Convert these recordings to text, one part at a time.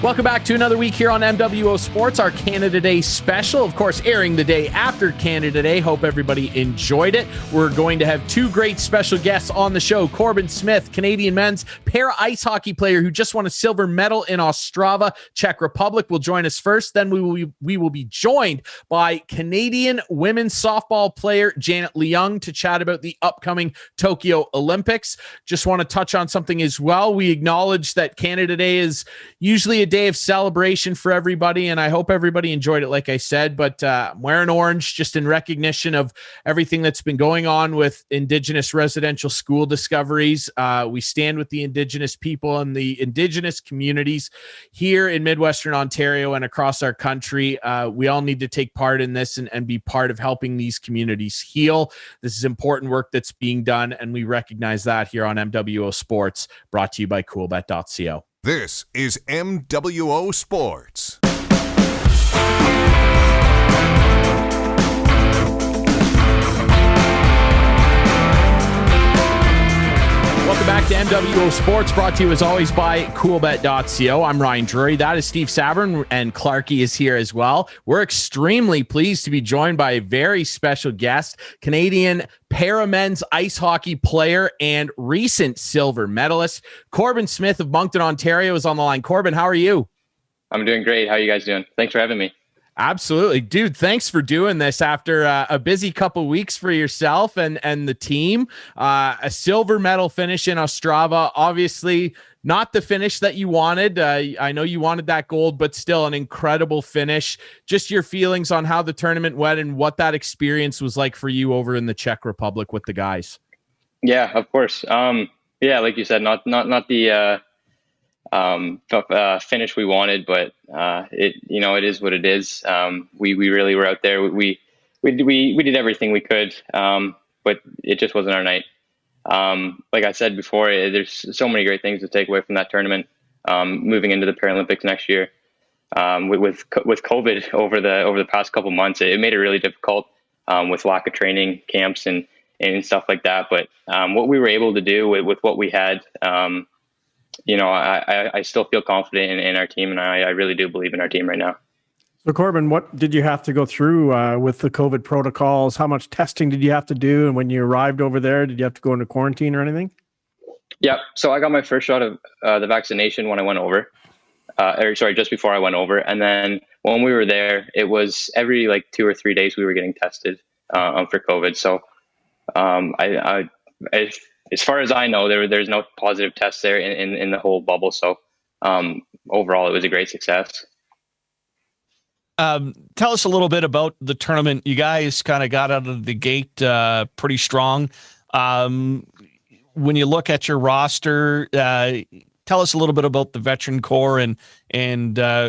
Welcome back to another week here on MWO Sports, our Canada Day special. Of course, airing the day after Canada Day. Hope everybody enjoyed it. We're going to have two great special guests on the show. Corbyn Smith, Canadian men's para ice hockey player who just won a silver medal in Ostrava, Czech Republic, will join us first. Then we will be joined by Canadian women's softball player Janet Leung to chat about the upcoming Tokyo Olympics. Just want to touch on something as well. We acknowledge that Canada Day is usually a day of celebration for everybody, and I hope everybody enjoyed it, like I said, but I'm wearing orange just in recognition of everything that's been going on with Indigenous residential school discoveries. We stand with the Indigenous people and the Indigenous communities here in Midwestern Ontario and across our country. We all need to take part in this and be part of helping these communities heal. This is important work that's being done, and we recognize that here on MWO Sports, brought to you by coolbet.co. This is MWO Sports. Welcome back to MWO Sports, brought to you as always by coolbet.co. I'm Ryan Drury. That is Steve Sabourin, and Clarke is here as well. We're extremely pleased to be joined by a very special guest, Canadian para men's ice hockey player and recent silver medalist. Corbyn Smith of Moncton, Ontario is on the line. Corbyn, how are you? I'm doing great. How are you guys doing? Thanks for having me. Absolutely. Dude, thanks for doing this after a busy couple weeks for yourself and the team. A silver medal finish in Ostrava, obviously not the finish that you wanted. I know you wanted that gold, but still an incredible finish. Just your feelings on how the tournament went and what that experience was like for you over in the Czech Republic with the guys. Yeah, of course. Yeah, like you said, not the finish we wanted, but it is what it is. We really were out there. We did everything we could, but it just wasn't our night. Like I said before, there's so many great things to take away from that tournament. Moving into the Paralympics next year, with COVID over the past couple months, it made it really difficult with lack of training camps and stuff like that. But what we were able to do with what we had. I still feel confident in our team, and I really do believe in our team right now. So, Corbyn, what did you have to go through with the COVID protocols? How much testing did you have to do? And when you arrived over there, did you have to go into quarantine or anything? Yeah. So I got my first shot of the vaccination when I went over, just before I went over. And then when we were there, it was every 2 or 3 days we were getting tested for COVID. So as far as I know, there's no positive tests there in the whole bubble. So overall, it was a great success. Tell us a little bit about the tournament. You guys kind of got out of the gate pretty strong. When you look at your roster, tell us a little bit about the veteran core and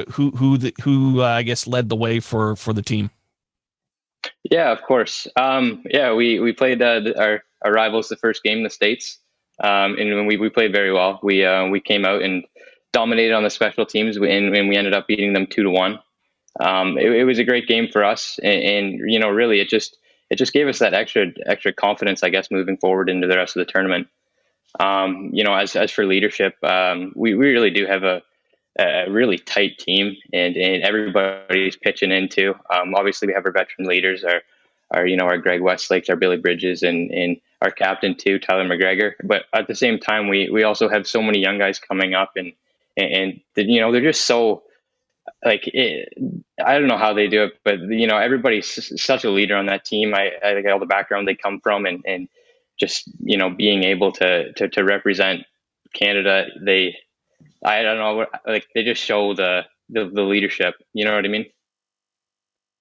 who I guess led the way for the team. Yeah, of course. We played our rivals the first game in the States, and we played very well. We came out and dominated on the special teams, and we ended up beating them 2-1. It was a great game for us, and really it just gave us that extra confidence, I guess, moving forward into the rest of the tournament. As for leadership, we really do have a really tight team, and everybody's pitching in too. Obviously, we have our veteran leaders, our Greg Westlakes, our Billy Bridges, and our captain too, Tyler McGregor. But at the same time, we also have so many young guys coming up, and they're just so I don't know how they do it, but everybody's such a leader on that team. I think all the background they come from, and just being able to represent Canada, they just show the leadership. You know what I mean?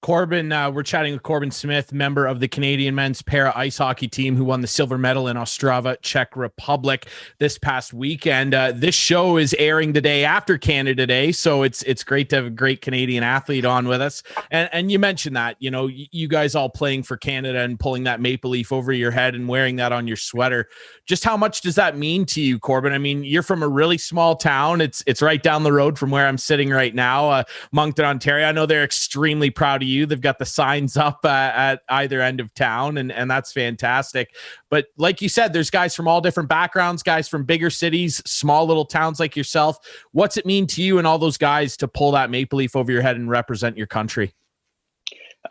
Corbyn, we're chatting with Corbyn Smith, member of the Canadian men's para ice hockey team who won the silver medal in Ostrava, Czech Republic this past weekend. This show is airing the day after Canada Day, so it's great to have a great Canadian athlete on with us. And you mentioned that, you guys all playing for Canada and pulling that maple leaf over your head and wearing that on your sweater. Just how much does that mean to you, Corbyn? I mean, you're from a really small town. It's right down the road from where I'm sitting right now, Moncton, Ontario. I know they're extremely proud of you you. They've got the signs up at either end of town, and that's fantastic. But like you said, there's guys from all different backgrounds, guys from bigger cities, small little towns like yourself. What's it mean to you and all those guys to pull that maple leaf over your head and represent your country?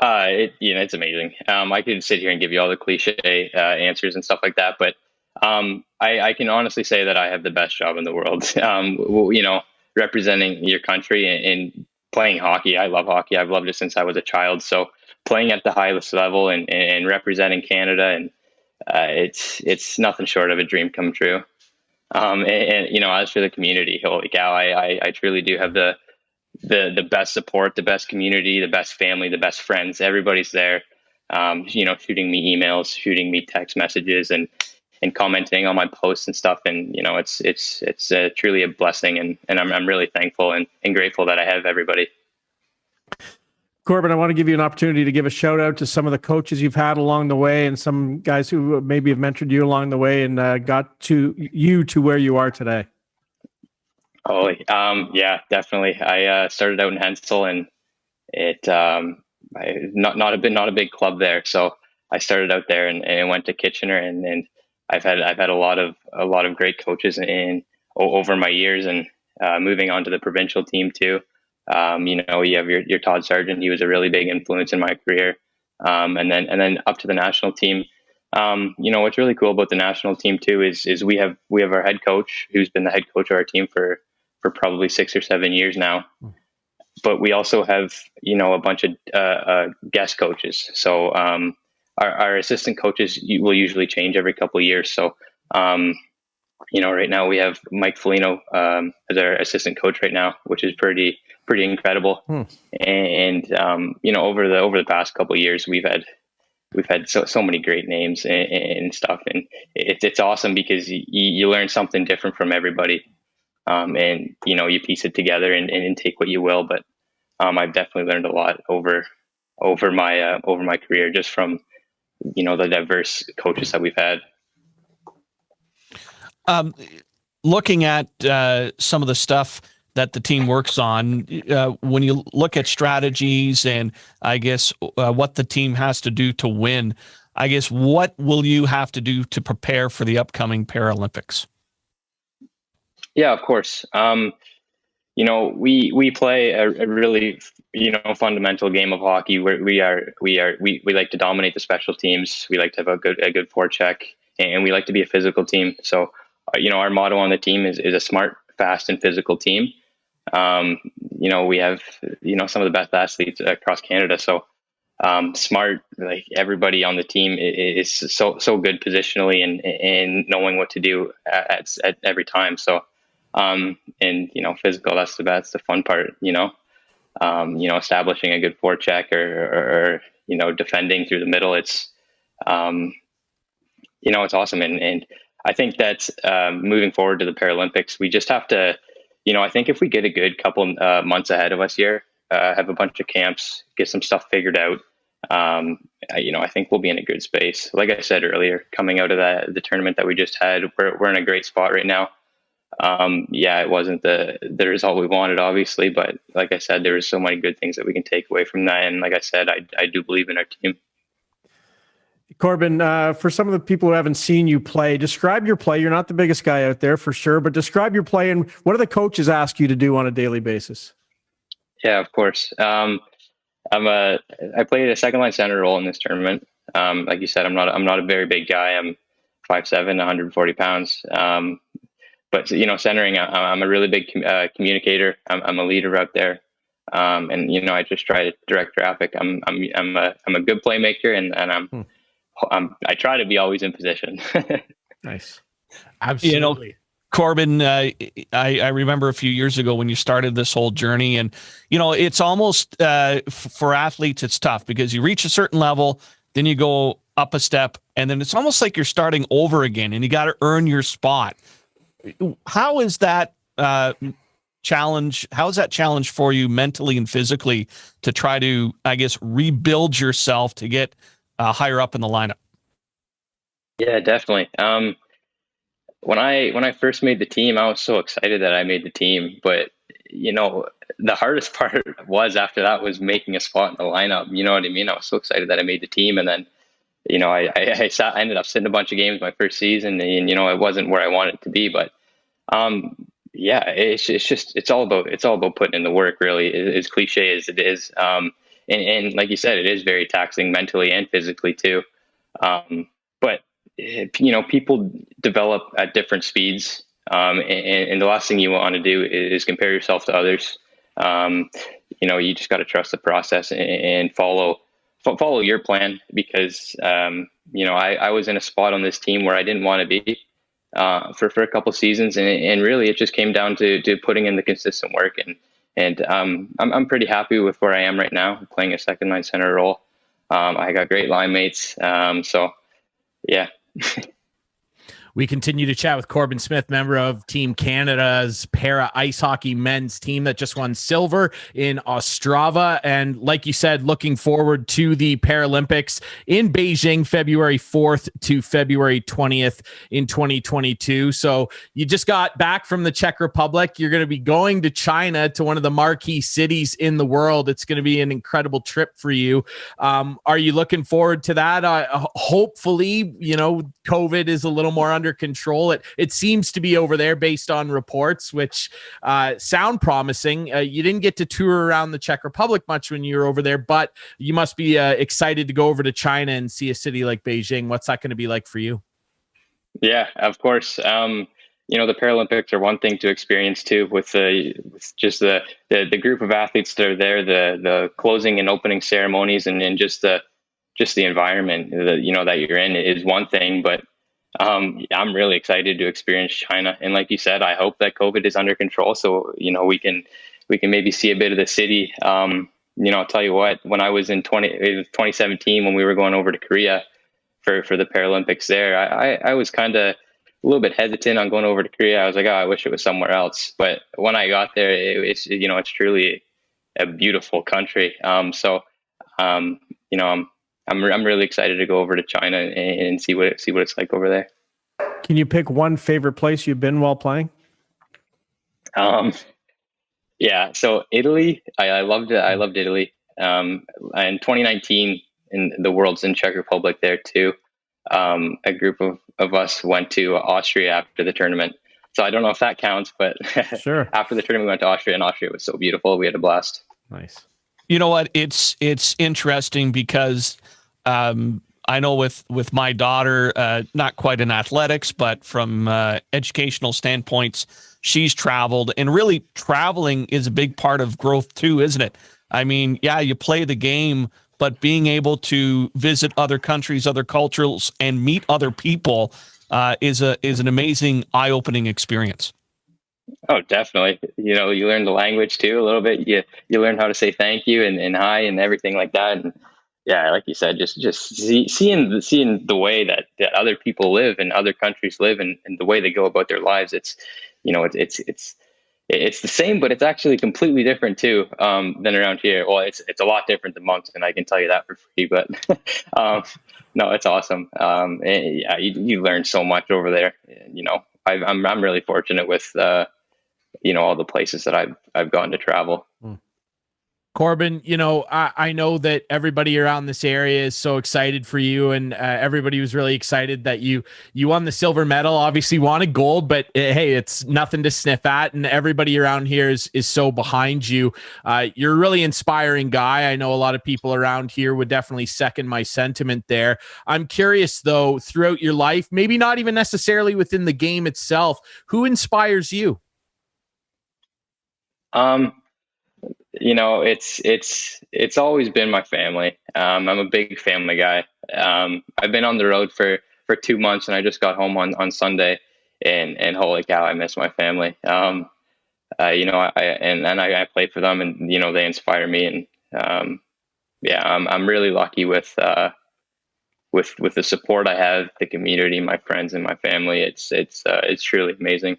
It's amazing. I could sit here and give you all the cliche answers and stuff like that, but I can honestly say that I have the best job in the world. Representing your country and playing hockey. I love hockey. I've loved it since I was a child. So playing at the highest level and representing Canada, and it's nothing short of a dream come true. As for the community, holy cow, I truly do have the best support, the best community, the best family, the best friends. Everybody's there, shooting me emails, shooting me text messages, and commenting on my posts and stuff. And, it's truly a blessing. And I'm really thankful and grateful that I have everybody. Corbyn, I want to give you an opportunity to give a shout out to some of the coaches you've had along the way and some guys who maybe have mentored you along the way and got to where you are today. Oh, yeah, definitely. I started out in Hensel, and it not a big club there. So I started out there and went to Kitchener, and I've had a lot of great coaches over my years, and moving on to the provincial team too. You have your Todd Sargent. He was a really big influence in my career. And then up to the national team. What's really cool about the national team too is we have our head coach, who's been the head coach of our team for probably 6 or 7 years now. But we also have, a bunch of guest coaches. So our assistant coaches will usually change every couple of years. So, right now we have Mike Foligno as our assistant coach right now, which is pretty incredible. And over the past couple of years, we've had so many great names and stuff, and it's awesome because you learn something different from everybody. And you piece it together and take what you will. But I've definitely learned a lot over my career just from the diverse coaches that we've had. Looking at some of the stuff that the team works on, when you look at strategies and I guess what the team has to do to win, I guess what will you have to do to prepare for the upcoming Paralympics? Yeah, of course. We play a really fundamental game of hockey where we like to dominate the special teams. We like to have a good forecheck, and we like to be a physical team. So, our motto on the team is a smart, fast, and physical team. We have some of the best athletes across Canada. So, smart, like everybody on the team is so good positionally and knowing what to do at every time. So. Physical, that's the fun part, establishing a good forecheck or defending through the middle. It's awesome. And I think that, moving forward to the Paralympics, we just have to, I think if we get a good couple months ahead of us here, have a bunch of camps, get some stuff figured out, I think we'll be in a good space. Like I said earlier, coming out of the tournament that we just had, we're in a great spot right now. It wasn't the result we wanted, obviously, but like I said, there was so many good things that we can take away from that. And like I said, I do believe in our team. Corbyn, for some of the people who haven't seen you play, describe your play. You're not the biggest guy out there for sure, but describe your play and what do the coaches ask you to do on a daily basis? Yeah, of course. I played a second line center role in this tournament. Like you said, I'm not a very big guy. I'm 5'7", 140 pounds. But centering, I'm a really big communicator. I'm a leader out there, and I just try to direct traffic. I'm a good playmaker, and I try to be always in position. Nice, absolutely. Corbyn, I remember a few years ago when you started this whole journey, and it's almost for athletes it's tough because you reach a certain level, then you go up a step, and then it's almost like you're starting over again, and you got to earn your spot. How is that challenge? How is that challenge for you mentally and physically to try to, I guess, rebuild yourself to get higher up in the lineup? Yeah, definitely. When I first made the team, I was so excited that I made the team, but the hardest part was after that was making a spot in the lineup. You know what I mean? I was so excited that I made the team, and then I ended up sitting a bunch of games my first season, and it wasn't where I wanted it to be. But yeah, it's all about putting in the work, really, as cliche as it is. And like you said, it is very taxing mentally and physically too. But people develop at different speeds. And the last thing you want to do is compare yourself to others. You just got to trust the process and follow your plan, because I was in a spot on this team where I didn't want to be for a couple seasons, and really it just came down to putting in the consistent work, and I'm pretty happy with where I am right now, playing a second line center role. I got great line mates, so yeah. We continue to chat with Corbyn Smith, member of Team Canada's para ice hockey men's team that just won silver in Ostrava. And like you said, looking forward to the Paralympics in Beijing, February 4th to February 20th in 2022. So you just got back from the Czech Republic. You're going to be going to China, to one of the marquee cities in the world. It's going to be an incredible trip for you. Are you looking forward to that? Hopefully, COVID is a little more under control. It seems to be over there based on reports, which sound promising. You didn't get to tour around the Czech Republic much when you were over there, but you must be excited to go over to China and see a city like Beijing. What's that going to be like for you? Yeah, of course. The Paralympics are one thing to experience too, with just the group of athletes that are there, the closing and opening ceremonies, and just the environment that you're in is one thing, but I'm really excited to experience China. And like you said, I hope that COVID is under control, so we can maybe see a bit of the city. I'll tell you what, when I was in 2017, when we were going over to Korea for the Paralympics there, I was kind of a little bit hesitant on going over to Korea. I was like, I wish it was somewhere else. But when I got there, it's truly a beautiful country. I'm really excited to go over to China and see what it's like over there. Can you pick one favorite place you've been while playing? Yeah. So Italy, I loved it. I loved Italy. And 2019, in the Worlds in Czech Republic there too. A group of us went to Austria after the tournament. So I don't know if that counts, but sure. After the tournament, we went to Austria, and Austria was so beautiful. We had a blast. Nice. You know what? It's interesting because I know with my daughter, not quite in athletics, but from educational standpoints, she's traveled, and really traveling is a big part of growth too, isn't it? I mean, yeah, you play the game, but being able to visit other countries, other cultures, and meet other people is an amazing, eye-opening experience. Oh, definitely. You learn the language too a little bit. You learn how to say thank you and hi and everything like that. And yeah, like you said, just seeing the way that other people live and other countries live, and the way they go about their lives. It's the same, but it's actually completely different too than around here. Well, it's a lot different than Moncton, I can tell you that for free. But no, it's awesome. And yeah, you learn so much over there. I'm really fortunate with all the places that I've gone to travel. Corbyn, I know that everybody around this area is so excited for you, and everybody was really excited that you won the silver medal. Obviously wanted gold, but hey, it's nothing to sniff at, and everybody around here is so behind you. You're a really inspiring guy. I know a lot of people around here would definitely second my sentiment there. I'm curious, though, throughout your life, maybe not even necessarily within the game itself, who inspires you? It's always been my family. I'm a big family guy. I've been on the road for 2 months, and I just got home on Sunday, and holy cow, I miss my family. I play for them, and they inspire me, and I'm really lucky with the support I have, the community, my friends, and my family. It's truly amazing.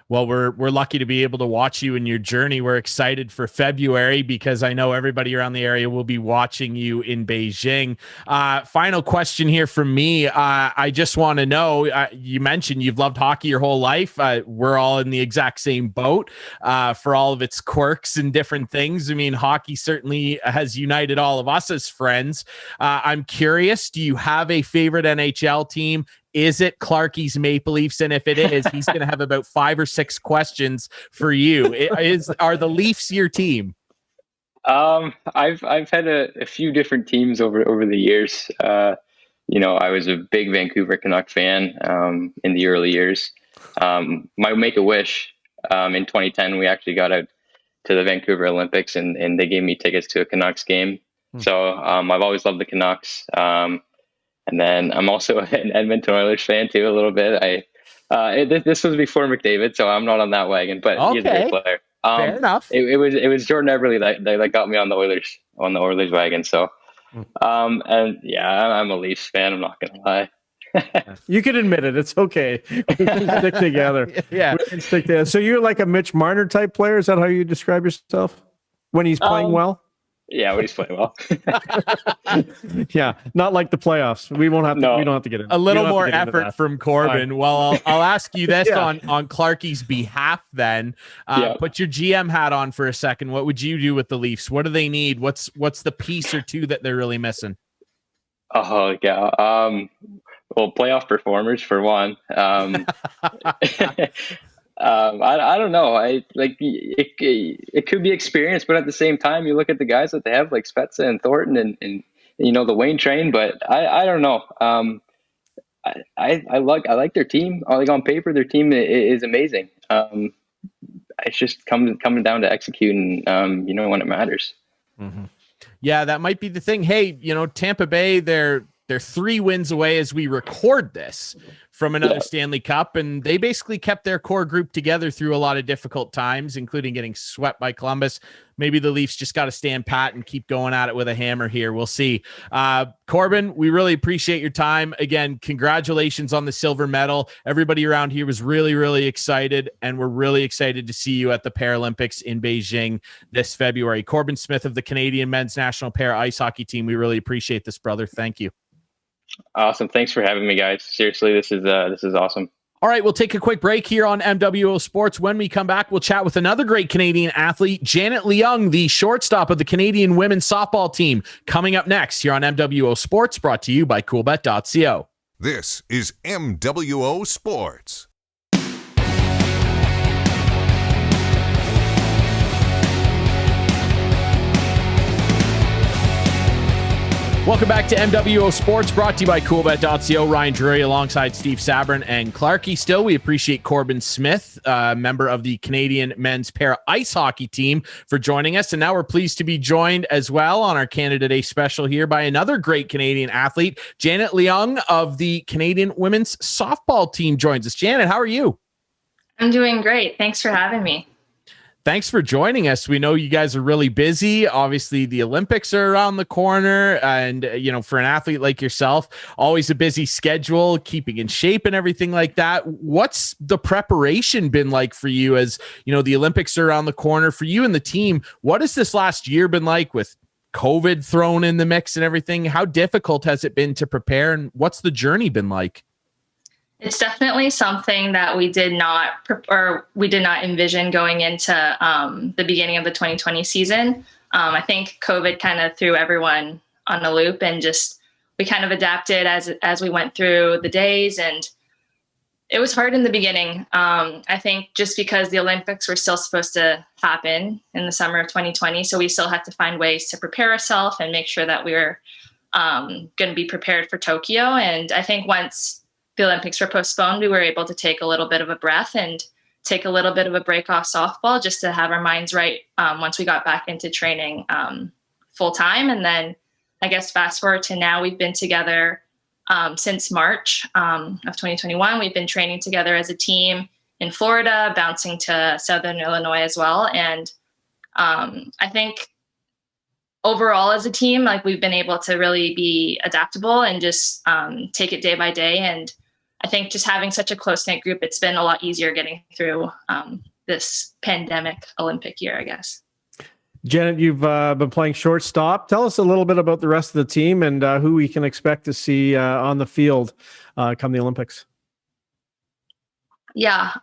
Well, we're lucky to be able to watch you in your journey. We're excited for February because I know everybody around the area will be watching you in Beijing. Final question here from me. I just want to know, you mentioned you've loved hockey your whole life. We're all in the exact same boat for all of its quirks and different things. I mean, hockey certainly has united all of us as friends. I'm curious, do you have a favorite NHL team? Is it Clarke's Maple Leafs? And if it is, he's going to have about 5 or 6 questions for you. Are the Leafs your team? I've had a few different teams over the years. I was a big Vancouver Canuck fan in the early years. My Make-A-Wish in 2010, we actually got out to the Vancouver Olympics, and they gave me tickets to a Canucks game. So I've always loved the Canucks. And then I'm also an Edmonton Oilers fan too, a little bit. This was before McDavid, so I'm not on that wagon, but he's a great player. Fair enough. It was Jordan Eberle that got me on the Oilers wagon. So, and yeah, I'm a Leafs fan. I'm not gonna lie. You can admit it. It's okay. We can stick together. Yeah, we can stick together. So you're like a Mitch Marner type player. Is that how you describe yourself when he's playing well? Yeah, when he's playing well. Yeah, not like the playoffs. We won't have to. No. We don't have to get in. A little more effort from Corbyn. Right. Well, I'll ask you this on Clarke's behalf. Then, put your GM hat on for a second. What would you do with the Leafs? What do they need? What's the piece or two that they're really missing? Oh yeah. Well, playoff performers for one. I don't know. It could be experience, but at the same time, you look at the guys that they have, like Spezza and Thornton, and the Wayne train. But I don't know. I like their team. Like on paper, their team is amazing. It's just coming down to executing. When it matters. Mm-hmm. Yeah, that might be the thing. Hey, Tampa Bay, they're 3 wins away as we record this from another Stanley Cup, and they basically kept their core group together through a lot of difficult times, including getting swept by Columbus. Maybe the Leafs just got to stand pat and keep going at it with a hammer here. We'll see. Corbyn, we really appreciate your time. Again, congratulations on the silver medal. Everybody around here was really, really excited, and we're really excited to see you at the Paralympics in Beijing this February. Corbyn Smith of the Canadian men's national pair ice hockey team. We really appreciate this, brother. Thank you. Awesome. Thanks for having me, guys. Seriously, this is awesome. All right, we'll take a quick break here on MWO Sports. When we come back, we'll chat with another great Canadian athlete, Janet Leung, the shortstop of the Canadian women's softball team. Coming up next here on MWO Sports, brought to you by coolbet.co. This is MWO Sports. Welcome back to MWO Sports, brought to you by coolbet.co. Ryan Drury alongside Steve Sabourin and Clarke. Still, we appreciate Corbyn Smith, member of the Canadian men's pair ice hockey team, for joining us. And now we're pleased to be joined as well on our Canada Day special here by another great Canadian athlete, Janet Leung of the Canadian women's softball team joins us. Janet, how are you? I'm doing great. Thanks for having me. Thanks for joining us. We know you guys are really busy. Obviously, the Olympics are around the corner. And, for an athlete like yourself, always a busy schedule, keeping in shape and everything like that. What's the preparation been like for you as, the Olympics are around the corner for you and the team? What has this last year been like with COVID thrown in the mix and everything? How difficult has it been to prepare? And what's the journey been like? It's definitely something that we did not envision going into the beginning of the 2020 season. I think COVID kind of threw everyone on a loop, and we kind of adapted as we went through the days, and it was hard in the beginning. I think just because the Olympics were still supposed to happen in the summer of 2020, so we still had to find ways to prepare ourselves and make sure that we were going to be prepared for Tokyo. And I think once the Olympics were postponed, we were able to take a little bit of a breath and take a little bit of a break off softball just to have our minds right once we got back into training full time. And then I guess fast forward to now, we've been together since March of 2021. We've been training together as a team in Florida, bouncing to Southern Illinois as well. And I think overall as a team, we've been able to really be adaptable and just take it day by day. And I think just having such a close-knit group, it's been a lot easier getting through this pandemic Olympic year, I guess. Janet, you've been playing shortstop. Tell us a little bit about the rest of the team and who we can expect to see on the field come the Olympics. Yeah.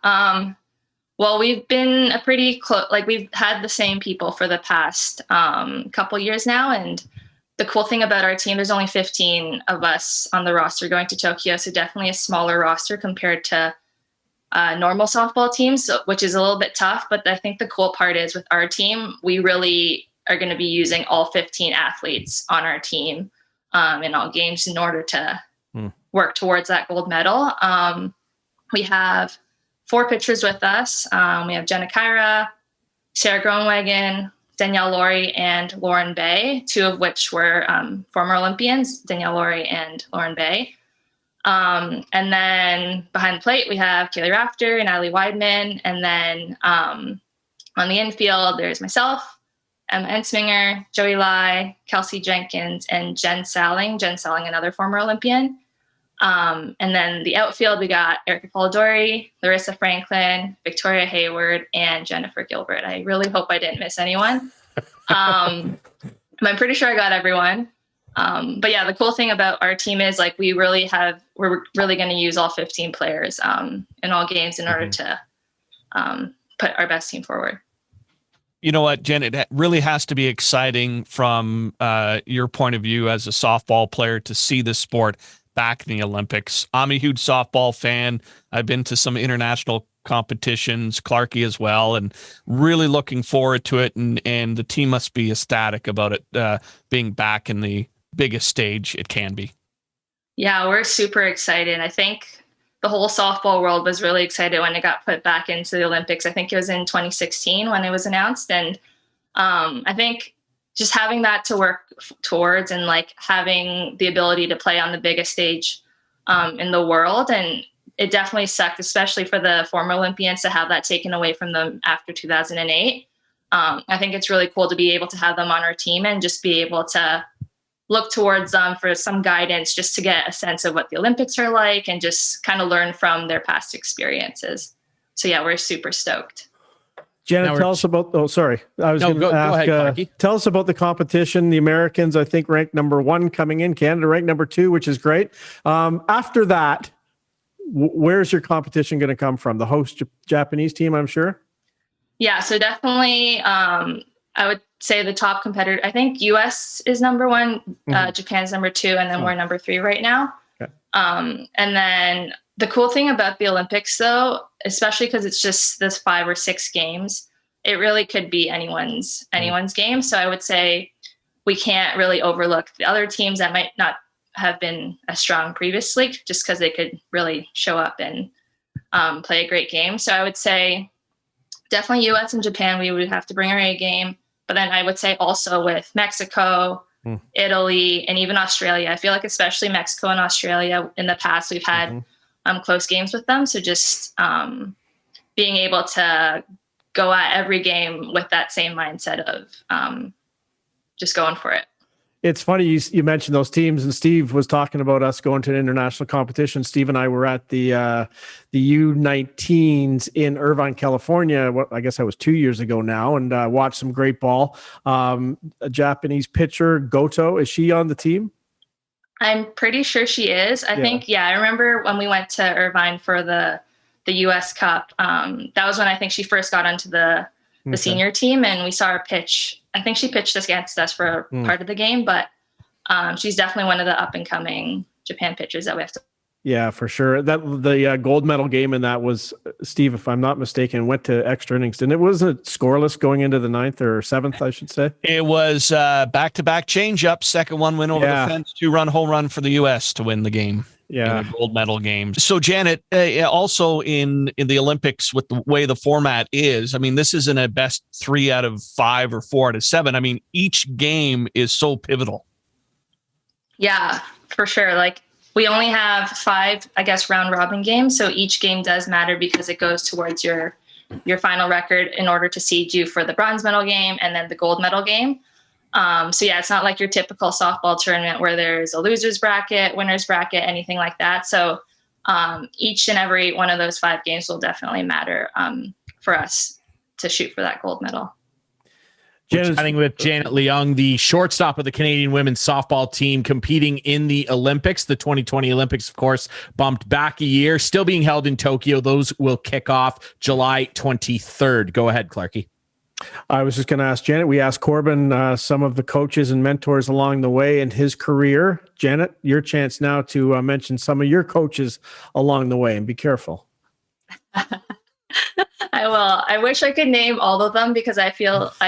Well, we've been a pretty close, like we've had the same people for the past couple years now. And the cool thing about our team, there's only 15 of us on the roster going to Tokyo. So definitely a smaller roster compared to normal softball teams, which is a little bit tough. But I think the cool part is with our team, we really are going to be using all 15 athletes on our team in all games in order to work towards that gold medal. We have 4 pitchers with us. We have Jenna Kyra, Sarah Groenwegen, Danielle Laurie, and Lauren Bay, 2 of which were former Olympians, Danielle Laurie and Lauren Bay. And then behind the plate, we have Kaylee Rafter, Natalie Weidman. And then on the infield, there's myself, Emma Ensminger, Joey Lai, Kelsey Jenkins, and Jen Salling, another former Olympian. And then the outfield, we got Erica Polidori, Larissa Franklin, Victoria Hayward, and Jennifer Gilbert. I really hope I didn't miss anyone. I'm pretty sure I got everyone. But yeah, the cool thing about our team is like we're really going to use all 15 players in all games in order to put our best team forward. You know what, Jen, it really has to be exciting from your point of view as a softball player to see this sport back in the Olympics. I'm a huge softball fan. I've been to some international competitions, Clarke as well, and really looking forward to it. And the team must be ecstatic about it being back in the biggest stage it can be. Yeah, we're super excited. I think the whole softball world was really excited when it got put back into the Olympics. I think it was in 2016 when it was announced. And I think just having that to work towards and like having the ability to play on the biggest stage in the world. And it definitely sucked, especially for the former Olympians, to have that taken away from them after 2008. I think it's really cool to be able to have them on our team and just be able to look towards them for some guidance, just to get a sense of what the Olympics are like and just kind of learn from their past experiences. So yeah, we're super stoked. Janet, tell us about. Oh, sorry. I was going to ask. Go ahead, tell us about the competition. The Americans, I think, ranked number 1 coming in. Canada ranked number 2, which is great. After that, where's your competition going to come from? The host Japanese team, I'm sure. Yeah, so definitely, I would say the top competitor. I think U.S. is number 1, Japan's number 2, and then we're number 3 right now. Okay. And then the cool thing about the Olympics, though, especially because it's just this 5 or 6 games, it really could be anyone's game. So I would say we can't really overlook the other teams that might not have been as strong previously, just because they could really show up and play a great game. So I would say definitely U.S. and Japan, we would have to bring our A game. But then I would say also with Mexico, Italy, and even Australia. I feel like especially Mexico and Australia in the past, we've had close games with them. So just being able to go at every game with that same mindset of just going for it. It's funny you mentioned those teams, and Steve was talking about us going to an international competition. Steve and I were at the U19s in Irvine, California. I guess that was 2 years ago now, and watched some great ball. A Japanese pitcher, Goto, is she on the team? I'm pretty sure she is. I think, I remember when we went to Irvine for the U.S. Cup. That was when I think she first got onto the senior team, and we saw her pitch. I think she pitched against us for part of the game, but she's definitely one of the up-and-coming Japan pitchers that we have to. Yeah, for sure. That the gold medal game in that was, Steve, if I'm not mistaken, went to extra innings, didn't it? Wasn't it scoreless going into the 9th or 7th, I should say? It was back-to-back change-ups. Second one went over the fence, 2-run home run for the U.S. to win the game. Yeah, in the gold medal game. So, Janet, also in the Olympics, with the way the format is, I mean, this isn't a best 3 out of 5 or 4 out of 7. I mean, each game is so pivotal. Yeah, for sure. Like, we only have 5, I guess, round robin games. So each game does matter because it goes towards your final record in order to seed you for the bronze medal game and then the gold medal game. So yeah, it's not like your typical softball tournament where there's a loser's bracket, winner's bracket, anything like that. So each and every one of those 5 games will definitely matter for us to shoot for that gold medal. We're chatting with Janet Leung, the shortstop of the Canadian women's softball team competing in the Olympics. The 2020 Olympics, of course, bumped back a year, still being held in Tokyo. Those will kick off July 23rd. Go ahead, Clarke. I was just going to ask Janet. We asked Corbyn some of the coaches and mentors along the way in his career. Janet, your chance now to mention some of your coaches along the way, and be careful. I will. I wish I could name all of them because I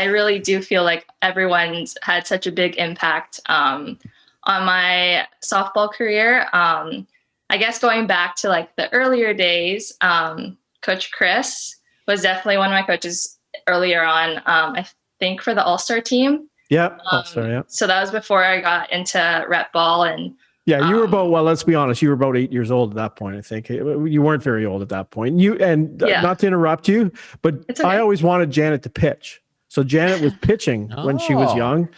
really do feel like everyone's had such a big impact on my softball career. I guess going back to like the earlier days, Coach Chris was definitely one of my coaches earlier on. I think for the All-Star team. Yeah, All-Star, yeah. So that was before I got into rep ball. And yeah, you were about, well, let's be honest, you were about 8 years old at that point, I think. You weren't very old at that point. Not to interrupt you, but okay. I always wanted Janet to pitch. So Janet was pitching when she was young,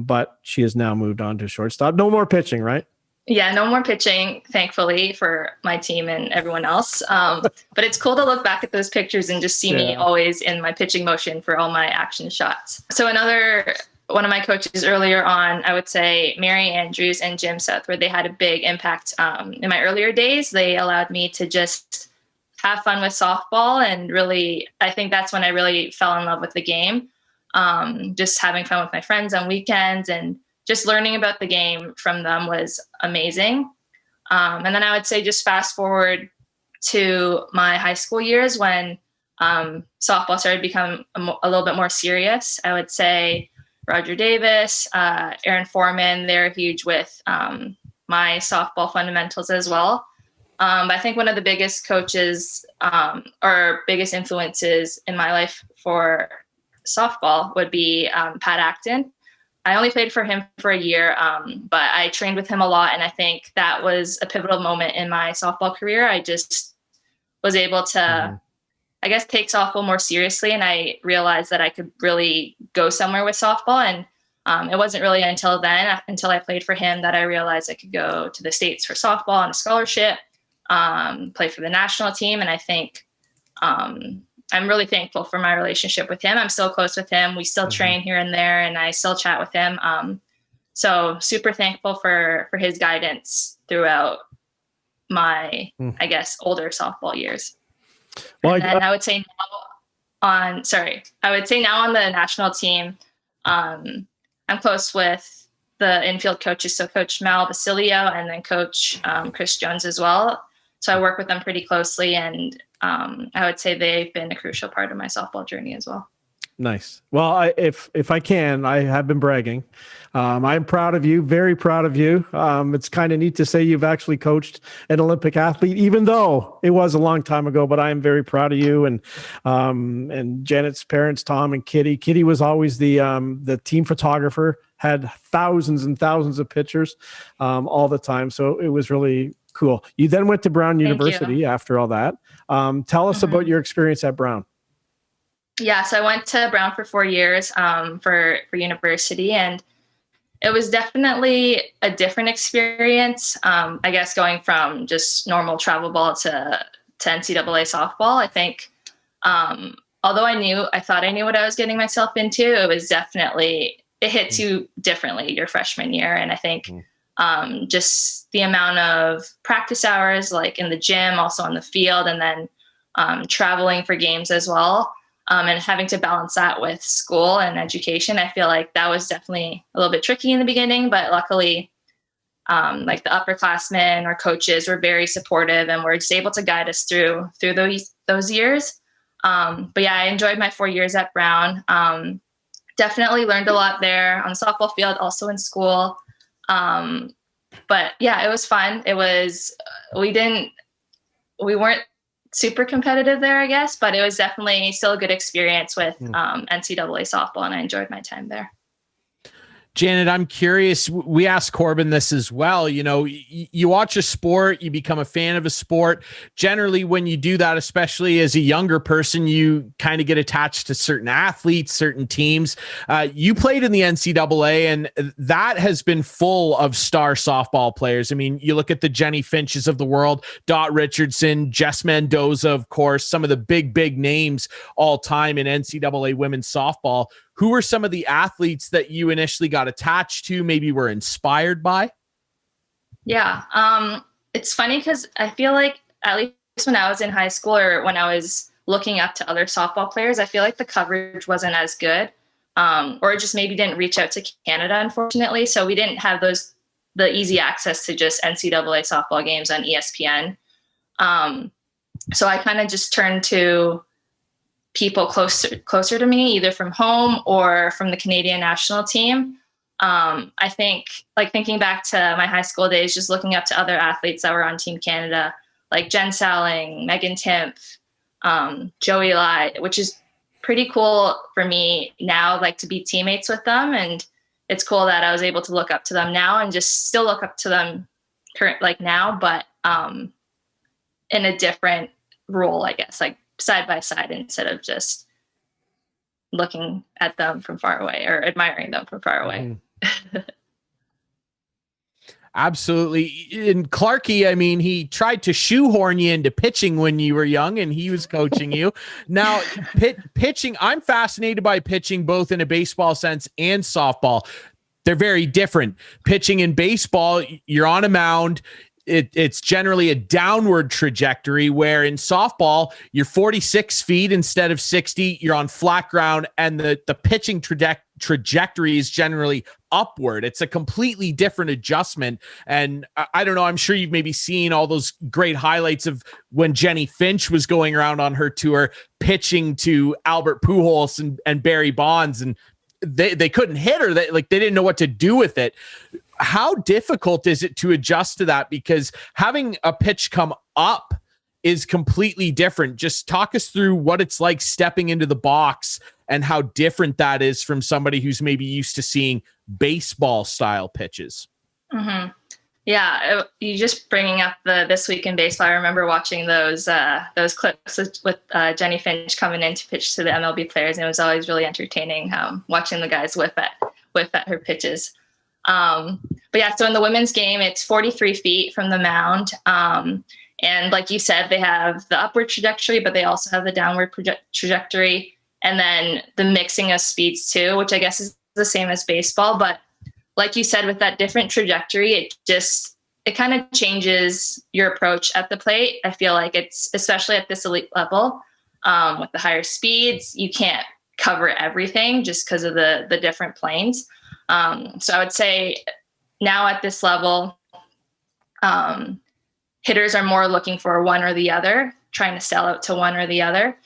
but she has now moved on to shortstop. No more pitching, right? Yeah, no more pitching, thankfully, for my team and everyone else. But it's cool to look back at those pictures and just see me always in my pitching motion for all my action shots. So one of my coaches earlier on, I would say Mary Andrews and Jim South, where they had a big impact in my earlier days. They allowed me to just have fun with softball. And really, I think that's when I really fell in love with the game. Just having fun with my friends on weekends and just learning about the game from them was amazing. And then I would say just fast forward to my high school years when softball started to become a little bit more serious. I would say Roger Davis, Aaron Foreman, they're huge with my softball fundamentals as well. But I think one of the biggest coaches or biggest influences in my life for softball would be Pat Acton. I only played for him for a year, but I trained with him a lot. And I think that was a pivotal moment in my softball career. I just was able to, I guess, take softball more seriously. And I realized that I could really go somewhere with softball. And it wasn't really until I played for him, that I realized I could go to the States for softball on a scholarship, play for the national team. And I think I'm really thankful for my relationship with him. I'm still close with him. We still train here and there, and I still chat with him. So super thankful for his guidance throughout my, I guess, older softball years. Well, I would say now on the national team, I'm close with the infield coaches. So Coach Mal Basilio and then Coach Chris Jones as well. So I work with them pretty closely, and I would say they've been a crucial part of my softball journey as well. Nice. Well, if I can, I have been bragging. I'm proud of you, very proud of you. It's kind of neat to say you've actually coached an Olympic athlete, even though it was a long time ago, but I am very proud of you. And Janet's parents, Tom and Kitty. Kitty was always the team photographer, had thousands and thousands of pictures all the time. So it was really cool. You then went to Brown University after all that. Tell us about your experience at Brown. Yeah, so I went to Brown for 4 years for university, and it was definitely a different experience. I guess going from just normal travel ball to NCAA softball. I think, although I thought I knew what I was getting myself into, it hits you differently your freshman year. And I think just the amount of practice hours, like in the gym, also on the field, and then traveling for games as well. And having to balance that with school and education, I feel like that was definitely a little bit tricky in the beginning, but luckily, like the upperclassmen or coaches were very supportive and were just able to guide us through those years. But yeah, I enjoyed my 4 years at Brown. Definitely learned a lot there on the softball field, also in school. But yeah, it was fun. We weren't super competitive there, I guess, but it was definitely still a good experience with NCAA softball, and I enjoyed my time there. Janet, I'm curious. We asked Corbyn this as well. You know, you watch a sport, you become a fan of a sport. Generally, when you do that, especially as a younger person, you kind of get attached to certain athletes, certain teams. You played in the NCAA, and that has been full of star softball players. I mean, you look at the Jenny Finches of the world, Dot Richardson, Jess Mendoza, of course, some of the big names all time in NCAA women's softball. Who were some of the athletes that you initially got attached to, maybe were inspired by? Yeah. It's funny because I feel like at least when I was in high school or when I was looking up to other softball players, I feel like the coverage wasn't as good, or just maybe didn't reach out to Canada, unfortunately. So we didn't have the easy access to just NCAA softball games on ESPN. So I kind of just turned to people closer to me, either from home or from the Canadian national team. I think, like, thinking back to my high school days, just looking up to other athletes that were on Team Canada, like Jen Salling, Megan Timpf, Joey Lai, which is pretty cool for me now, like, to be teammates with them. And it's cool that I was able to look up to them now and just still look up to them now, but in a different role, I guess, like side by side instead of just looking at them from far away or admiring them from far away. Absolutely. In Clarke, I mean, he tried to shoehorn you into pitching when you were young, and he was coaching you. Now, pitching, I'm fascinated by pitching both in a baseball sense and softball. They're very different. Pitching in baseball, you're on a mound. It's generally a downward trajectory, where in softball, you're 46 feet instead of 60. You're on flat ground, and the pitching trajectory is generally upward. It's a completely different adjustment. And I don't know, I'm sure you've maybe seen all those great highlights of when Jenny Finch was going around on her tour, pitching to Albert Pujols and Barry Bonds, and they couldn't hit her. They didn't know what to do with it. How difficult is it to adjust to that? Because having a pitch come up is completely different. Just talk us through what it's like stepping into the box and how different that is from somebody who's maybe used to seeing baseball style pitches. Mm-hmm. Yeah, you just bringing up This Week in Baseball. I remember watching those clips with Jenny Finch coming in to pitch to the MLB players, and it was always really entertaining watching the guys whip at her pitches. But yeah, so in the women's game, it's 43 feet from the mound. And like you said, they have the upward trajectory, but they also have the downward trajectory. And then the mixing of speeds too, which I guess is the same as baseball. But like you said, with that different trajectory, it kind of changes your approach at the plate. I feel like it's, especially at this elite level, with the higher speeds, you can't cover everything just because of the different planes. So I would say now at this level, hitters are more looking for one or the other, trying to sell out to one or the other,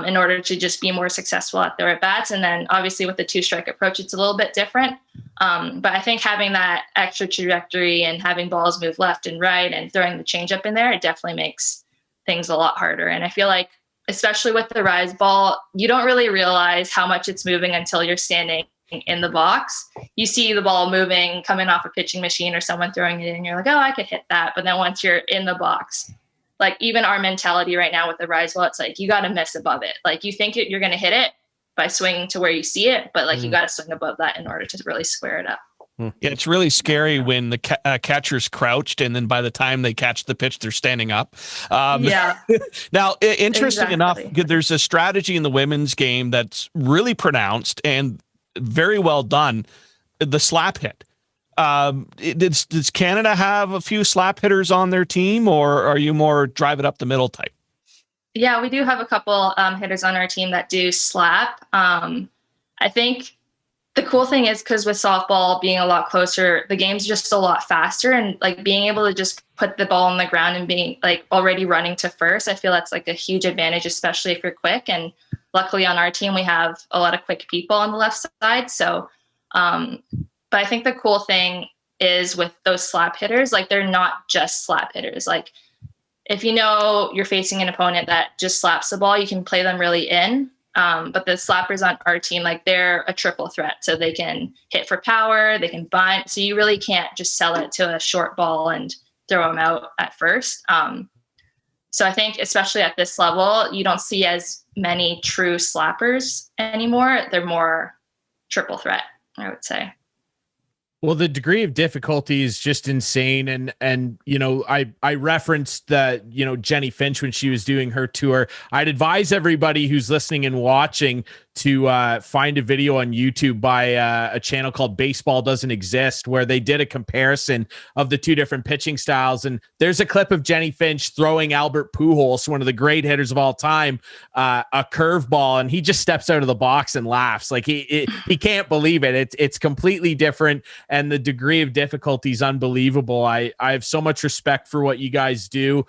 in order to just be more successful at their at-bats. And then obviously with the two-strike approach, it's a little bit different. But I think having that extra trajectory and having balls move left and right and throwing the changeup in there, it definitely makes things a lot harder. And I feel like, especially with the rise ball, you don't really realize how much it's moving until you're standing in the box. You see the ball moving, coming off a pitching machine or someone throwing it in, and you're like, oh, I could hit that. But then once you're in the box, like even our mentality right now with the rise ball, it's like, you got to miss above it. Like you think you're going to hit it by swinging to where you see it, but like you got to swing above that in order to really square it up. Yeah, it's really scary when the catcher's crouched, and then by the time they catch the pitch, they're standing up. Yeah. Now, interesting enough, there's a strategy in the women's game that's really pronounced and very well done. The slap hit. Does Canada have a few slap hitters on their team, or are you more drive it up the middle type? Yeah, we do have a couple hitters on our team that do slap. I think the cool thing is because with softball being a lot closer, the game's just a lot faster, and like being able to just put the ball on the ground and being like already running to first, I feel that's like a huge advantage, especially if you're quick. And luckily on our team, we have a lot of quick people on the left side. So, but I think the cool thing is with those slap hitters, like they're not just slap hitters. Like if you know you're facing an opponent that just slaps the ball, you can play them really in But the slappers on our team, like they're a triple threat. So they can hit for power, they can bunt. So you really can't just sell it to a short ball and throw them out at first. So I think especially at this level, you don't see as many true slappers anymore. They're more triple threat, I would say. Well, the degree of difficulty is just insane. And, you know, I referenced that, you know, Jenny Finch, when she was doing her tour, I'd advise everybody who's listening and watching to find a video on YouTube by a channel called Baseball Doesn't Exist, where they did a comparison of the two different pitching styles. And there's a clip of Jenny Finch throwing Albert Pujols, one of the great hitters of all time, a curveball, and he just steps out of the box and laughs. Like he can't believe it. It's completely different, and the degree of difficulty is unbelievable. I have so much respect for what you guys do.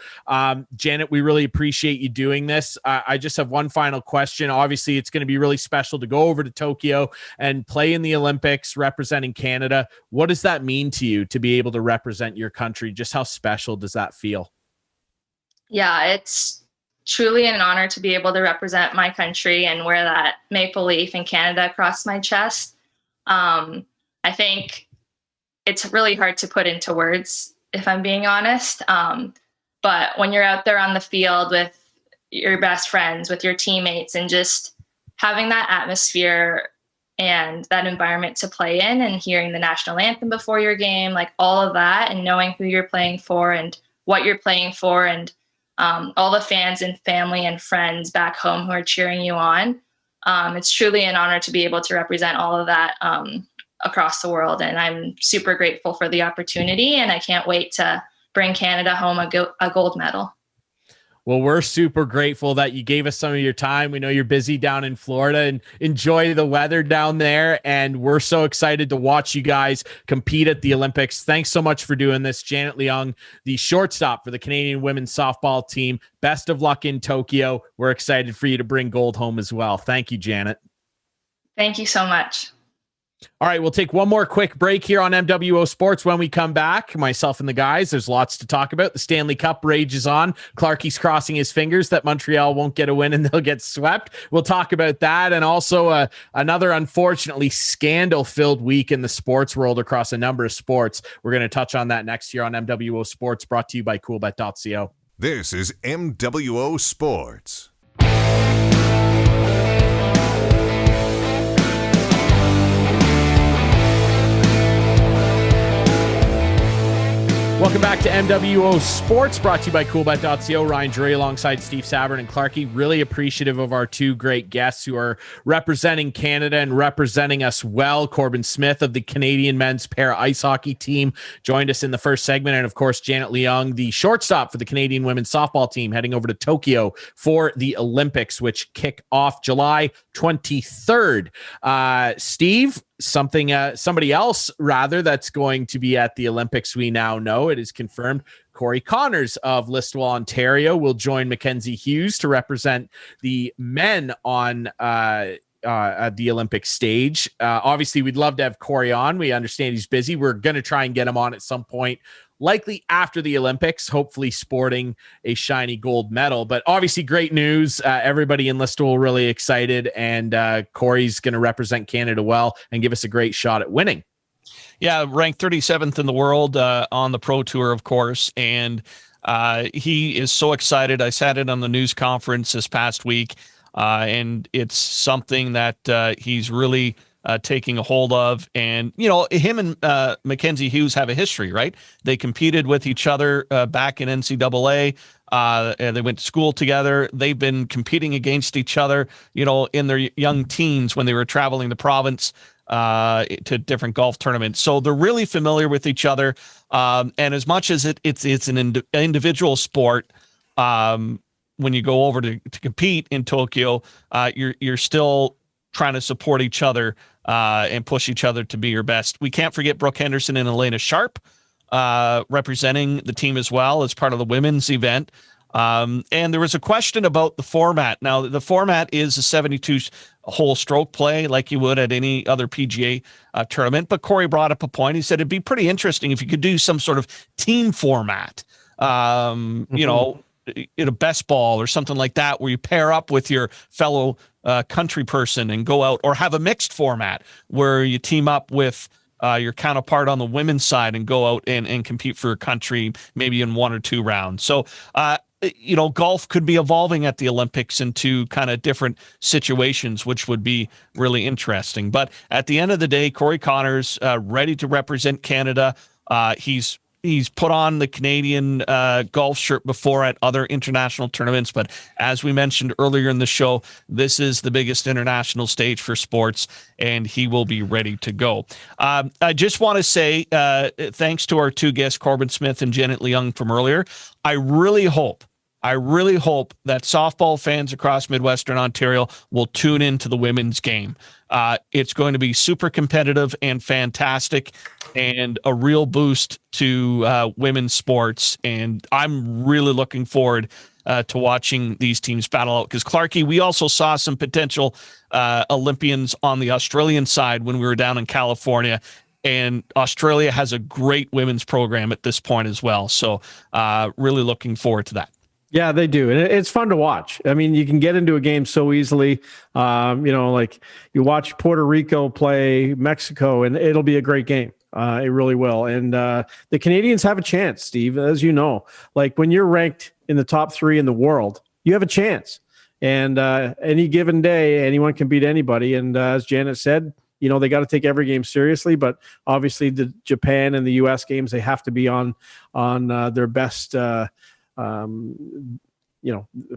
Janet, we really appreciate you doing this. I just have one final question. Obviously, it's going to be really special to go over to Tokyo and play in the Olympics representing Canada. What does that mean to you to be able to represent your country? Just how special does that feel? Yeah, it's truly an honor to be able to represent my country and wear that maple leaf in Canada across my chest. I think it's really hard to put into words, if I'm being honest. But when you're out there on the field with your best friends, with your teammates, and just having that atmosphere and that environment to play in, and hearing the national anthem before your game, like all of that, and knowing who you're playing for and what you're playing for, and all the fans and family and friends back home who are cheering you on. It's truly an honor to be able to represent all of that across the world. And I'm super grateful for the opportunity, and I can't wait to bring Canada home a gold medal. Well, we're super grateful that you gave us some of your time. We know you're busy down in Florida, and enjoy the weather down there. And we're so excited to watch you guys compete at the Olympics. Thanks so much for doing this. Janet Leung, the shortstop for the Canadian women's softball team. Best of luck in Tokyo. We're excited for you to bring gold home as well. Thank you, Janet. Thank you so much. All right, we'll take one more quick break here on MWO Sports. When we come back, myself and the guys, there's lots to talk about. The Stanley Cup rages on. Clarke's crossing his fingers that Montreal won't get a win and they'll get swept. We'll talk about that, and also another unfortunately scandal-filled week in the sports world across a number of sports. We're going to touch on that next year on MWO Sports, brought to you by coolbet.co. This is MWO Sports. Welcome back to MWO Sports, brought to you by coolbet.co. Ryan Drury alongside Steve Sabourin and Clarke. Really appreciative of our two great guests who are representing Canada and representing us well. Corbyn Smith of the Canadian men's para ice hockey team joined us in the first segment. And of course, Janet Leung, the shortstop for the Canadian women's softball team, heading over to Tokyo for the Olympics, which kick off July 23rd. Steve, somebody else rather that's going to be at the Olympics, we now know it is confirmed. Corey Connors of Listowel, Ontario, will join Mackenzie Hughes to represent the men on at the Olympic stage. Obviously, we'd love to have Corey on. We understand he's busy. We're going to try and get him on at some point, likely after the Olympics, hopefully sporting a shiny gold medal. But obviously, great news. Everybody in Listowel really excited, and Corey's going to represent Canada well and give us a great shot at winning. Yeah, ranked 37th in the world on the Pro Tour, of course, and he is so excited. I sat in on the news conference this past week, and it's something that he's really taking a hold of. And, you know, him and Mackenzie Hughes have a history, right? They competed with each other back in NCAA. And they went to school together. They've been competing against each other, you know, in their young teens when they were traveling the province to different golf tournaments. So they're really familiar with each other. And as much as it's an individual sport, when you go over to compete in Tokyo, you're still trying to support each other and push each other to be your best. We can't forget Brooke Henderson and Elena Sharp representing the team as well as part of the women's event. And there was a question about the format. Now, the format is a 72-hole stroke play like you would at any other PGA tournament. But Corey brought up a point. He said it'd be pretty interesting if you could do some sort of team format. You know, in a best ball or something like that, where you pair up with your fellow country person and go out, or have a mixed format where you team up with your counterpart on the women's side and go out and compete for your country, maybe in 1 or 2 rounds. So, golf could be evolving at the Olympics into kind of different situations, which would be really interesting. But at the end of the day, Corey Connors ready to represent Canada. He's put on the Canadian golf shirt before at other international tournaments, but as we mentioned earlier in the show, this is the biggest international stage for sports, and he will be ready to go. I just want to say thanks to our 2 guests, Corbyn Smith and Janet Leung from earlier. I really hope that softball fans across Midwestern Ontario will tune into the women's game. It's going to be super competitive and fantastic, and a real boost to women's sports. And I'm really looking forward to watching these teams battle out. Because, Clarke, we also saw some potential Olympians on the Australian side when we were down in California. And Australia has a great women's program at this point as well. So really looking forward to that. Yeah, they do. And it's fun to watch. I mean, you can get into a game so easily. Like you watch Puerto Rico play Mexico, and it'll be a great game. It really will. And the Canadians have a chance, Steve, as you know. Like when you're ranked in the top 3 in the world, you have a chance. And any given day, anyone can beat anybody. And as Janet said, they got to take every game seriously. But obviously, the Japan and the U.S. games, they have to be on their best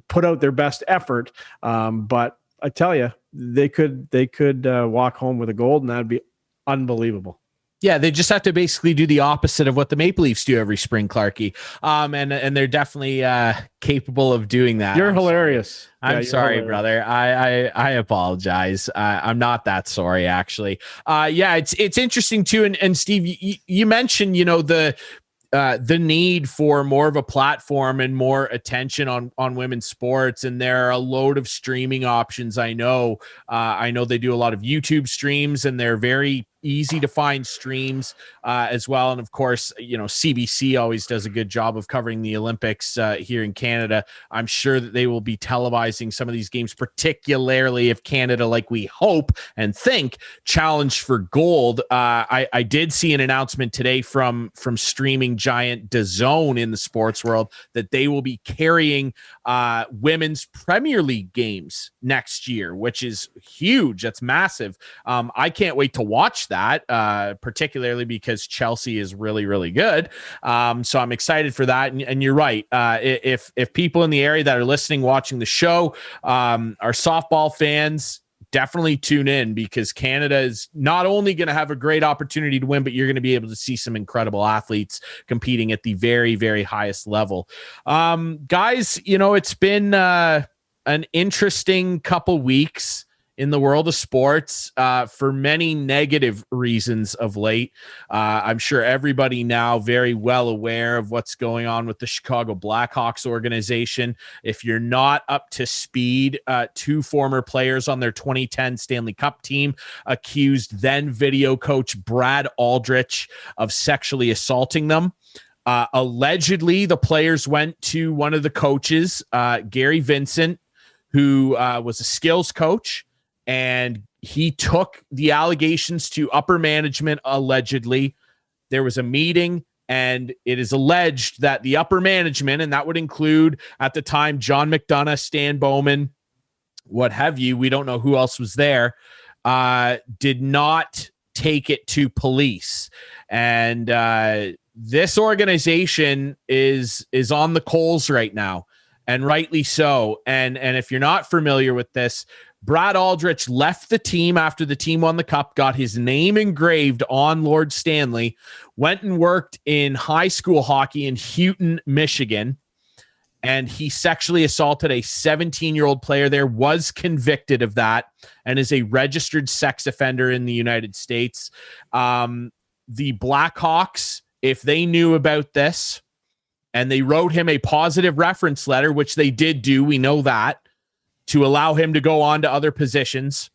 put out their best effort. But I tell you, they could walk home with a gold, and that'd be unbelievable. Yeah, they just have to basically do the opposite of what the Maple Leafs do every spring, Clarke. And they're definitely capable of doing that. You're hilarious. I'm sorry, brother. I apologize. I'm not that sorry, actually. It's interesting too. And Steve, you mentioned, the need for more of a platform and more attention on women's sports. And there are a load of streaming options. I know they do a lot of YouTube streams, and they're very easy to find streams as well. And of course, CBC always does a good job of covering the Olympics here in Canada. I'm sure that they will be televising some of these games, particularly if Canada, like we hope and think, challenge for gold. I did see an announcement today from streaming giant DAZN in the sports world that they will be carrying women's Premier League games next year, which is huge. That's massive. I can't wait to watch that, particularly because Chelsea is really, really good. So I'm excited for that. And you're right. If people in the area that are listening, watching the show, are softball fans, definitely tune in, because Canada is not only going to have a great opportunity to win, but you're going to be able to see some incredible athletes competing at the very, very highest level. Guys, it's been an interesting couple weeks in the world of sports for many negative reasons of late. I'm sure everybody now very well aware of what's going on with the Chicago Blackhawks organization. If you're not up to speed, 2 former players on their 2010 Stanley Cup team accused then video coach Brad Aldrich of sexually assaulting them. Allegedly, the players went to one of the coaches, Gary Vincent, who was a skills coach, and he took the allegations to upper management. Allegedly, there was a meeting, and it is alleged that the upper management, and that would include at the time John McDonough, Stan Bowman, what have you, we don't know who else was there, did not take it to police. And this organization is on the coals right now, and rightly so. And if you're not familiar with this, Brad Aldrich left the team after the team won the cup, got his name engraved on Lord Stanley, went and worked in high school hockey in Houghton, Michigan, and he sexually assaulted a 17-year-old player there, was convicted of that, and is a registered sex offender in the United States. The Blackhawks, if they knew about this, and they wrote him a positive reference letter, which they did do, we know that, to allow him to go on to other positions.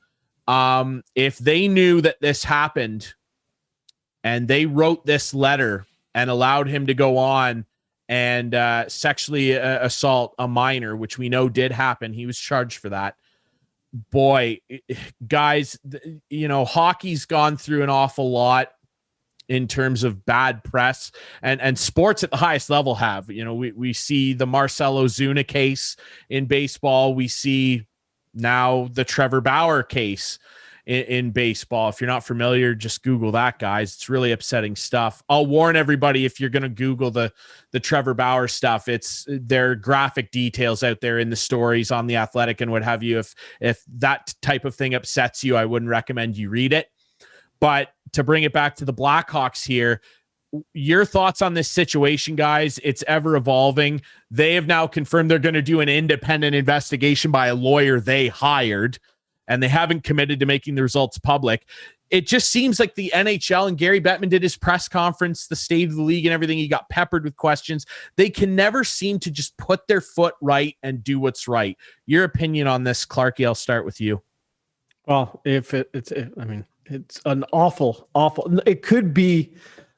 If they knew that this happened and they wrote this letter and allowed him to go on and sexually assault a minor, which we know did happen. He was charged for that. Boy, guys, hockey's gone through an awful lot in terms of bad press, and sports at the highest level have. We see the Marcelo Zuna case in baseball. We see now the Trevor Bauer case in baseball. If you're not familiar, just Google that, guys. It's really upsetting stuff. I'll warn everybody, if you're going to Google the Trevor Bauer stuff, there are graphic details out there in the stories on The Athletic and what have you. If that type of thing upsets you, I wouldn't recommend you read it. But to bring it back to the Blackhawks here, your thoughts on this situation, guys? It's ever evolving. They have now confirmed they're going to do an independent investigation by a lawyer they hired, and they haven't committed to making the results public. It just seems like the NHL, and Gary Bettman did his press conference, the state of the league and everything. He got peppered with questions. They can never seem to just put their foot right and do what's right. Your opinion on this, Clarke? I'll start with you. Well, it's an awful, it could be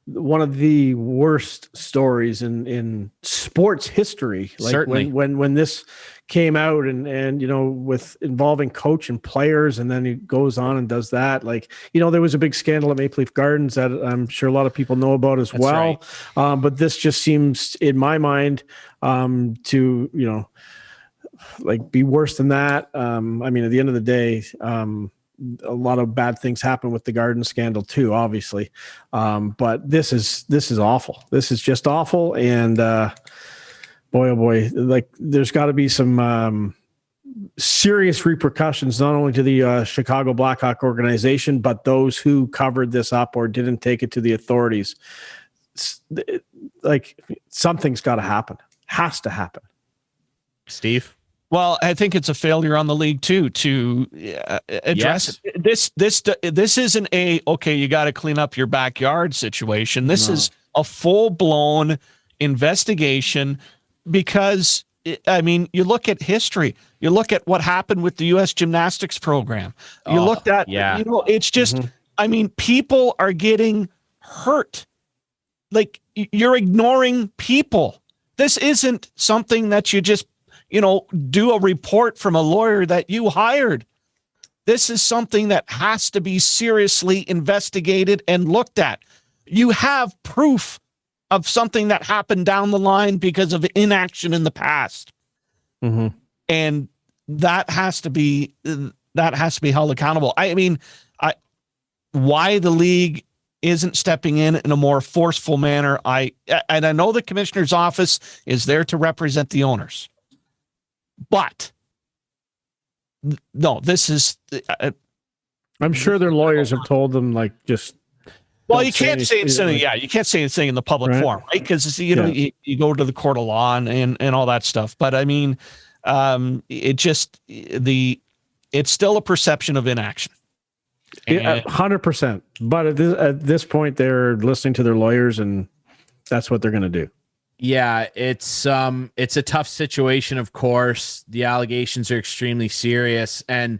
one of the worst stories in sports history. Like Certainly. when this came out and with involving coach and players, and then he goes on and does that. There was a big scandal at Maple Leaf Gardens that I'm sure a lot of people know about as That's well. right. But this just seems, in my mind, to be worse than that. At the end of the day, a lot of bad things happen with the Garden scandal too, obviously. But this is awful. This is just awful. And boy, oh boy, there's got to be some serious repercussions, not only to the Chicago Blackhawk organization, but those who covered this up or didn't take it to the authorities. Something's got to happen. Has to happen. Steve? Well, I think it's a failure on the league too to address it. This isn't you got to clean up your backyard situation. This is a full-blown investigation, because you look at history, you look at what happened with the U.S. gymnastics program. You looked at, it's just, people are getting hurt. You're ignoring people. This isn't something that you just do a report from a lawyer that you hired. This is something that has to be seriously investigated and looked at. You have proof of something that happened down the line because of inaction in the past. Mm-hmm. And that has to be held accountable. Why the league isn't stepping in a more forceful manner. I know the commissioner's office is there to represent the owners. But no, this is. I'm sure their lawyers have told them just. Well, you can't say anything. You can't say anything in the public forum, right? Because you go to the court of law and all that stuff. But it's still a perception of inaction. 100%. But at this point, they're listening to their lawyers, and that's what they're going to do. Yeah, it's a tough situation, of course. The allegations are extremely serious, and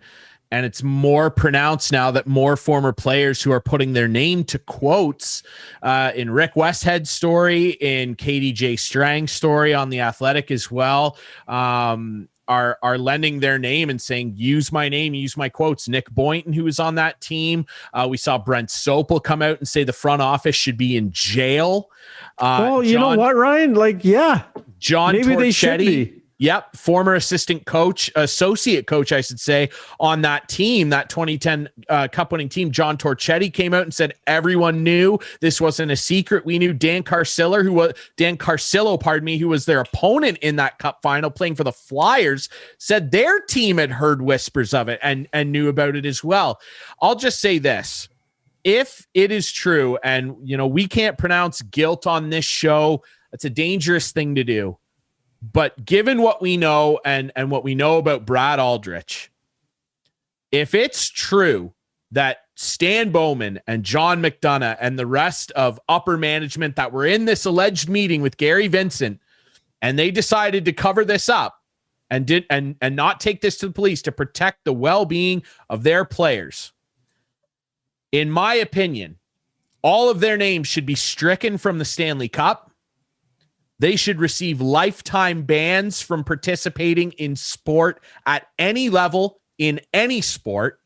it's more pronounced now that more former players who are putting their name to quotes in Rick Westhead's story, in KDJ Strang's story on The Athletic as well, are lending their name and saying, use my name, use my quotes. Nick Boynton, who was on that team. We saw Brent Sopel come out and say the front office should be in jail. You know what, Ryan? John maybe Torchetti, they should be. Yep, former associate coach, I should say, on that team, that 2010 Cup-winning team. John Torchetti came out and said everyone knew this wasn't a secret. We knew Dan Carcillo, who was their opponent in that Cup final, playing for the Flyers, said their team had heard whispers of it and knew about it as well. I'll just say this: if it is true, and we can't pronounce guilt on this show, it's a dangerous thing to do. But given what we know and what we know about Brad Aldrich, if it's true that Stan Bowman and John McDonough and the rest of upper management that were in this alleged meeting with Gary Vincent, and they decided to cover this up and not take this to the police to protect the well-being of their players, in my opinion, all of their names should be stricken from the Stanley Cup. They should receive lifetime bans from participating in sport at any level in any sport.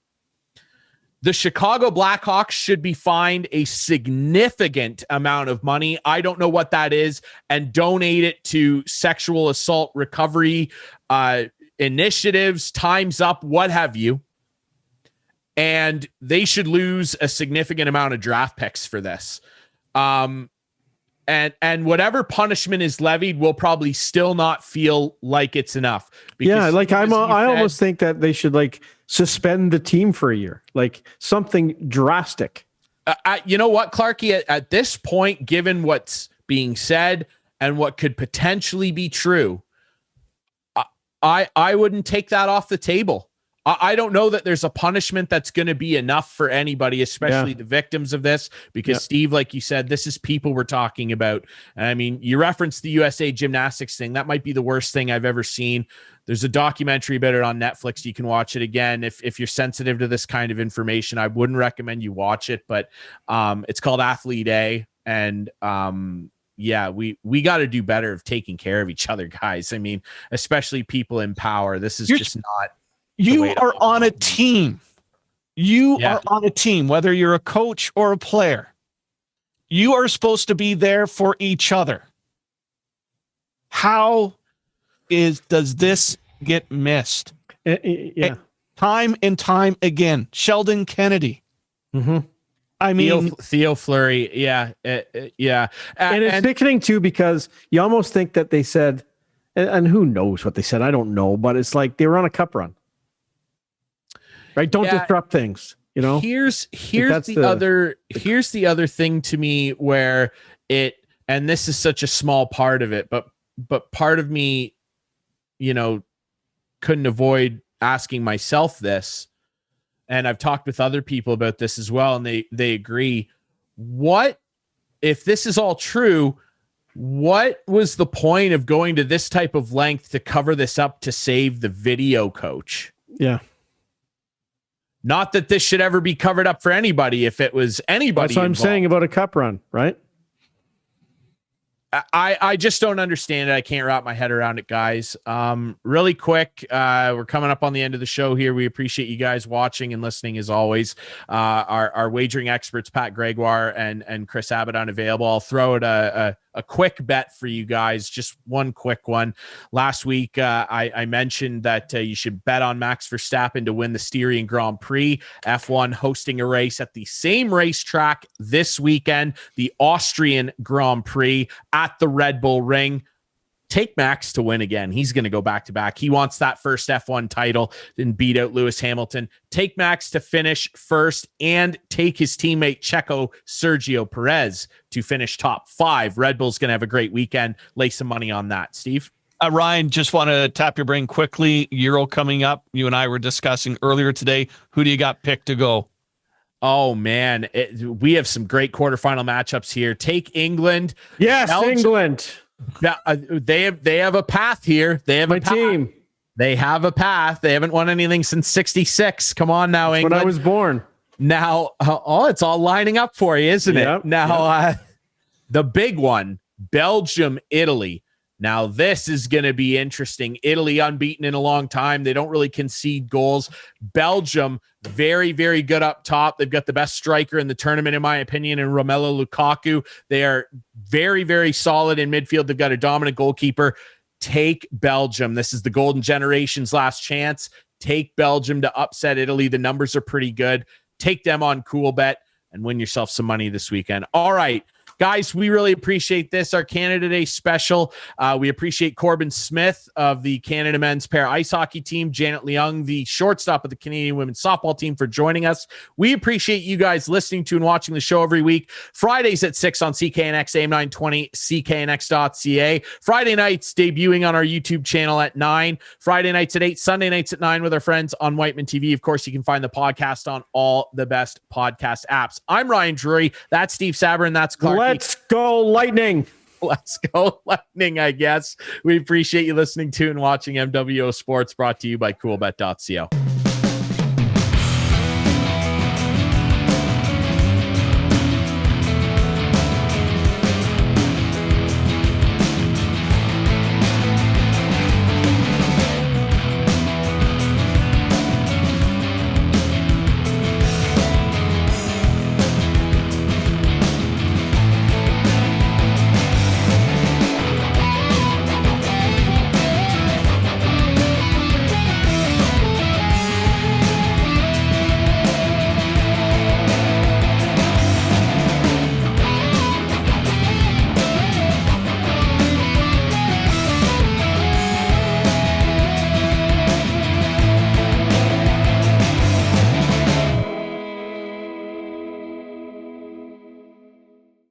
The Chicago Blackhawks should be fined a significant amount of money. I don't know what that is, and donate it to sexual assault recovery initiatives, Time's Up, what have you. And they should lose a significant amount of draft picks for this. And whatever punishment is levied will probably still not feel like it's enough. Yeah, like I almost think that they should like suspend the team for a year, like something drastic. You know what, Clarke? At this point, given what's being said and what could potentially be true, I wouldn't take that off the table. I don't know that there's a punishment that's going to be enough for anybody, especially the victims of this, because Steve, like you said, this is people we're talking about. I mean, you referenced the USA gymnastics thing. That might be the worst thing I've ever seen. There's a documentary about it on Netflix. You can watch it again. If you're sensitive to this kind of information, I wouldn't recommend you watch it, but it's called Athlete A. And we got to do better of taking care of each other, guys. I mean, especially people in power. This is just not. You are on a team. You are on a team, whether you're a coach or a player. You are supposed to be there for each other. How does this get missed? Time and time again. Sheldon Kennedy. Mm-hmm. I mean, Theo Fleury. Yeah. And it's sickening too, because you almost think that they said, and who knows what they said? I don't know, but it's like they were on a cup run. Right? Don't disrupt things, you know? Here's the other thing to me where and this is such a small part of it, but part of me, couldn't avoid asking myself this. And I've talked with other people about this as well, and they agree. What if this is all true? What was the point of going to this type of length to cover this up to save the video coach? Yeah. Not that this should ever be covered up for anybody. If it was anybody, that's what I'm saying about a cup run, right? I just don't understand it. I can't wrap my head around it, guys. Really quick, we're coming up on the end of the show here. We appreciate you guys watching and listening as always. Our wagering experts, Pat Gregoire and Chris Abbott, unavailable. I'll throw it a quick bet for you guys, just one quick one. Last week, I mentioned that you should bet on Max Verstappen to win the Styrian Grand Prix. F1 hosting a race at the same racetrack this weekend, the Austrian Grand Prix at the Red Bull Ring. Take Max to win again. He's going to go back-to-back. He wants that first F1 title and beat out Lewis Hamilton. Take Max to finish first and take his teammate Checo Sergio Perez to finish top 5. Red Bull's going to have a great weekend. Lay some money on that, Steve. Ryan, just want to tap your brain quickly. Euro coming up. You and I were discussing earlier today. Who do you got picked to go? Oh, man. We have some great quarterfinal matchups here. Take England. Yes, Belgium. England. Yeah, they have a path here. They have my team. They have a path. They haven't won anything since '66. Come on now, England. When I was born. Now, it's all lining up for you, isn't it? Now, the big one, Belgium, Italy. Now, this is going to be interesting. Italy unbeaten in a long time. They don't really concede goals. Belgium, very, very good up top. They've got the best striker in the tournament, in my opinion, in Romelu Lukaku. They are very, very solid in midfield. They've got a dominant goalkeeper. Take Belgium. This is the golden generation's last chance. Take Belgium to upset Italy. The numbers are pretty good. Take them on Cool Bet and win yourself some money this weekend. All right. Guys, we really appreciate this, our Canada Day special. We appreciate Corbyn Smith of the Canada men's pair ice hockey team, Janet Leung, the shortstop of the Canadian women's softball team, for joining us. We appreciate you guys listening to and watching the show every week. Fridays at 6 on CKNX, AM 920, cknx.ca. Friday nights debuting on our YouTube channel at 9. Friday nights at 8, Sunday nights at 9 with our friends on Whiteman TV. Of course, you can find the podcast on all the best podcast apps. I'm Ryan Drury. That's Steve Sabourin. That's Clarke. Let's go Lightning. Let's go Lightning, I guess. We appreciate you listening to and watching MWO Sports, brought to you by CoolBet.co.